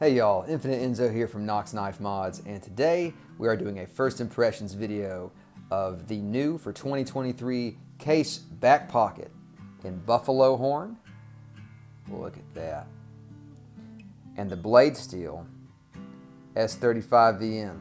Hey y'all, Infinite Enzo here from Knox Knife Mods, and today we are doing a first impressions video of the new for 2023 Case Backpocket in buffalo horn. Look at that. And the blade steel S35VN.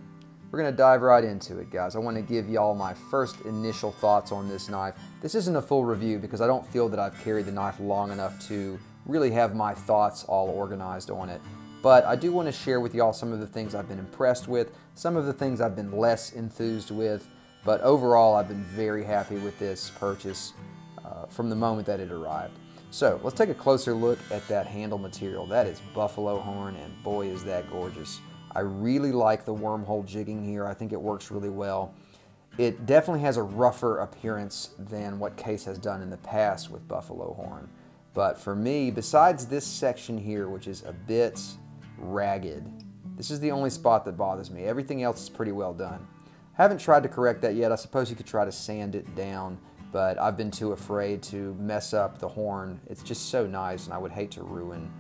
We're going to dive right into it, guys. I want to give y'all my first initial thoughts on this knife. This isn't a full review because I don't feel that I've carried the knife long enough to really have my thoughts all organized on it. But I do want to share with y'all some of the things I've been impressed with, some of the things I've been less enthused with, but overall I've been very happy with this purchase from the moment that it arrived. So let's take a closer look at that handle material. That is buffalo horn, and boy is that gorgeous. I really like the wormhole jigging here. I think it works really well. It definitely has a rougher appearance than what Case has done in the past with buffalo horn. But for me, besides this section here, which is a bit ragged, this is the only spot that bothers me. Everything else is pretty well done. I haven't tried to correct that yet. I suppose you could try to sand it down, but I've been too afraid to mess up the horn. It's just so nice, and I would hate to ruin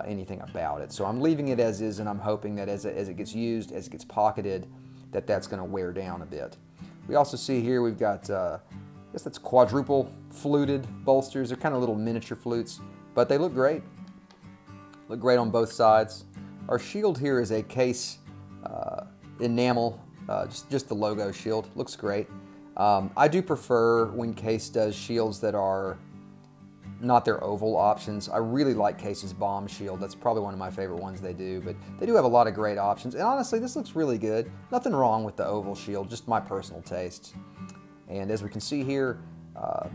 anything about it. So I'm leaving it as is, and I'm hoping that as it gets used, as it gets pocketed, that's going to wear down a bit. We also see here we've got, I guess that's quadruple fluted bolsters. They're kind of little miniature flutes, but they look great. Look great on both sides. Our shield here is a Case enamel, just the logo shield. Looks great. I do prefer when Case does shields that are not their oval options. I really like Case's bomb shield. That's probably one of my favorite ones they do, but they do have a lot of great options. And honestly, this looks really good. Nothing wrong with the oval shield, just my personal tastes. And as we can see here,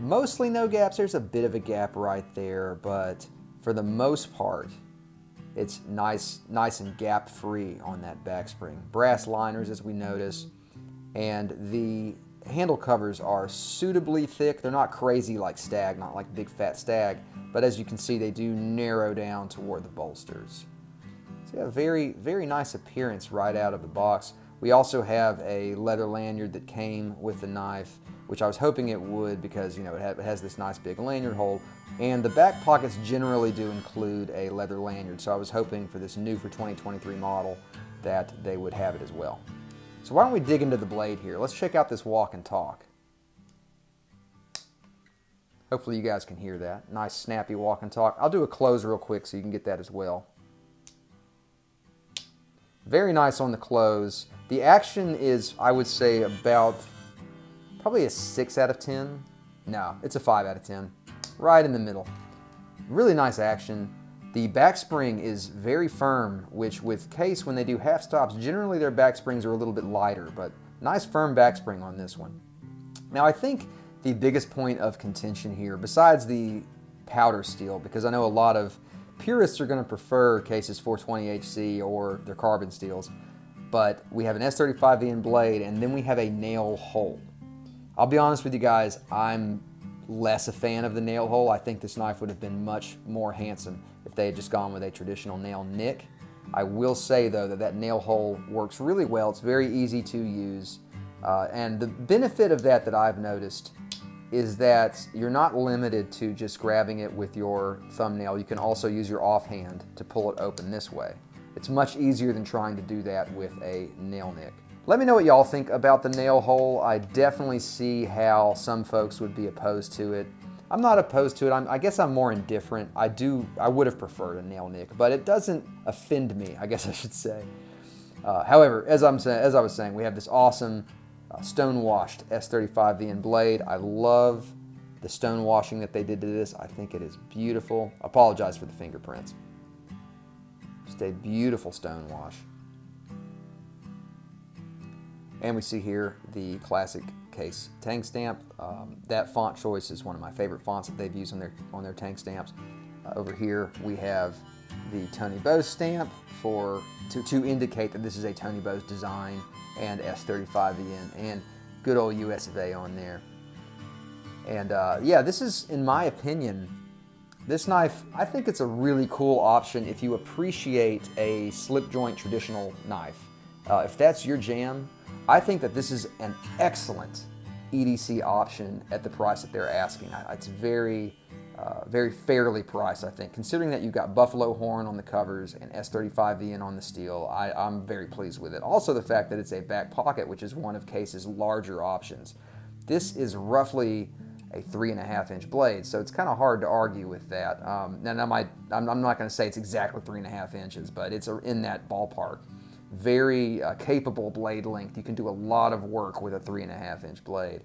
mostly no gaps. There's a bit of a gap right there, but for the most part, it's nice and gap-free on that back spring. Brass liners, as we notice, and the handle covers are suitably thick. They're not crazy like stag, not like big fat stag, but as you can see, they do narrow down toward the bolsters. So yeah, very nice appearance right out of the box. We also have a leather lanyard that came with the knife, which I was hoping it would because, you know, it has this nice big lanyard hole, and the back pockets generally do include a leather lanyard, so I was hoping for this new for 2023 model that they would have it as well. So why don't we dig into the blade here? Let's check out this walk and talk. Hopefully you guys can hear that. Nice snappy walk and talk. I'll do a close real quick so you can get that as well. Very nice on the close. The action is, I would say, about probably a 6 out of 10. No, it's a 5 out of 10. Right in the middle. Really nice action. The back spring is very firm, which with Case, when they do half stops, generally their back springs are a little bit lighter, but nice firm back spring on this one. Now I think the biggest point of contention here, besides the powder steel, because I know a lot of purists are going to prefer Case's 420HC or their carbon steels, but we have an S35VN blade, and then we have a nail hole. I'll be honest with you guys, I'm less a fan of the nail hole. I think this knife would have been much more handsome if they had just gone with a traditional nail nick. I will say though that nail hole works really well. It's very easy to use, and the benefit of that I've noticed is that you're not limited to just grabbing it with your thumbnail. You can also use your offhand to pull it open this way. It's much easier than trying to do that with a nail nick. Let me know what y'all think about the nail hole. I definitely see how some folks would be opposed to it. I'm not opposed to it. I guess I'm more indifferent. I would have preferred a nail nick, but it doesn't offend me, I guess I should say. However, as I was saying, we have this awesome stone-washed S35VN blade. I love the stone washing that they did to this. I think it is beautiful. I apologize for the fingerprints. Just a beautiful stone wash. And we see here the classic Case tank stamp. That font choice is one of my favorite fonts that they've used on their tank stamps. Over here we have the Tony Bose stamp to indicate that this is a Tony Bose design, and S35VN, and good old US of A on there. And yeah, this is, in my opinion, this knife, I think it's a really cool option if you appreciate a slip joint traditional knife. If that's your jam, I think that this is an excellent EDC option at the price that they're asking. It's very very fairly priced, I think. Considering that you've got buffalo horn on the covers and S35VN on the steel, I'm very pleased with it. Also the fact that it's a back pocket, which is one of Case's larger options. This is roughly a 3.5-inch blade, so it's kind of hard to argue with that. I'm not going to say it's exactly 3.5 inches, but it's in that ballpark. Very capable blade length. You can do a lot of work with a 3.5-inch blade.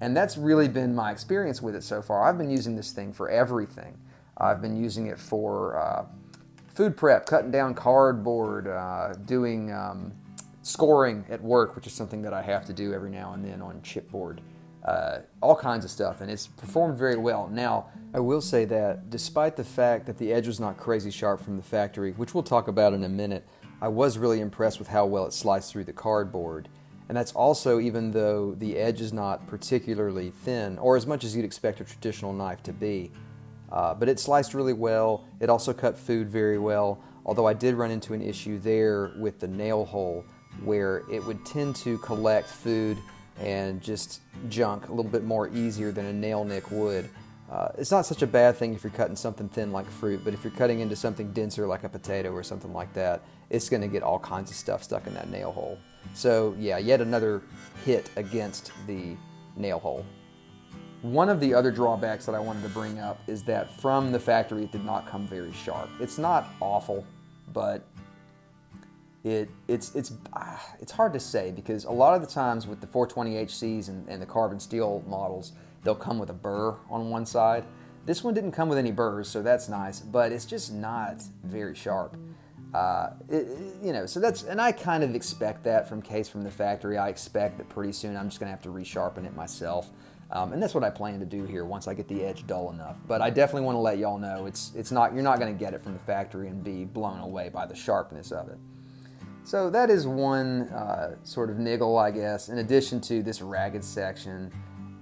And that's really been my experience with it so far. I've been using this thing for everything. I've been using it for food prep, cutting down cardboard, doing scoring at work, which is something that I have to do every now and then on chipboard. All kinds of stuff, and it's performed very well. Now, I will say that despite the fact that the edge was not crazy sharp from the factory, which we'll talk about in a minute, I was really impressed with how well it sliced through the cardboard. And that's also even though the edge is not particularly thin, or as much as you'd expect a traditional knife to be. But it sliced really well. It also cut food very well, although I did run into an issue there with the nail hole, where it would tend to collect food and just junk a little bit more easier than a nail nick would. It's not such a bad thing if you're cutting something thin like fruit, but if you're cutting into something denser like a potato or something like that, it's going to get all kinds of stuff stuck in that nail hole. So yeah, yet another hit against the nail hole. One of the other drawbacks that I wanted to bring up is that from the factory it did not come very sharp. It's not awful, but it's hard to say, because a lot of the times with the 420HCs and the carbon steel models, they'll come with a burr on one side. This one didn't come with any burrs, so that's nice, but it's just not very sharp. So that's, and I kind of expect that from Case from the factory. I expect that pretty soon I'm just going to have to resharpen it myself. And that's what I plan to do here once I get the edge dull enough. But I definitely want to let y'all know you're not going to get it from the factory and be blown away by the sharpness of it. So that is one sort of niggle, I guess, in addition to this ragged section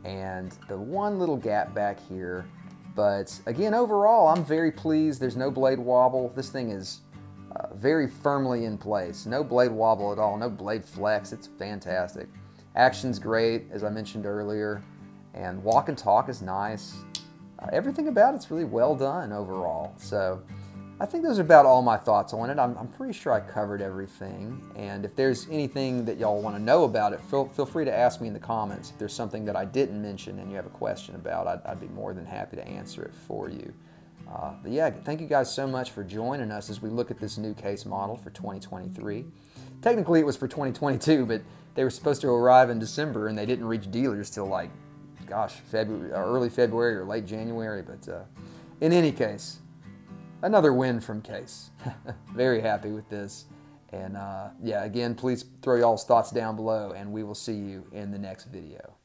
and the one little gap back here. But again, overall, I'm very pleased. There's no blade wobble. This thing is very firmly in place. No blade wobble at all, no blade flex. It's fantastic. Action's great, as I mentioned earlier, and walk and talk is nice. Everything about it's really well done overall. So I think those are about all my thoughts on it. I'm pretty sure I covered everything, and if there's anything that y'all want to know about it, feel free to ask me in the comments. If there's something that I didn't mention and you have a question about, I'd be more than happy to answer it for you. But yeah, thank you guys so much for joining us as we look at this new Case model for 2023. Technically it was for 2022, but they were supposed to arrive in December and they didn't reach dealers till like, gosh, early February or late January. But in any case, another win from Case. Very happy with this. And yeah, again, please throw y'all's thoughts down below and we will see you in the next video.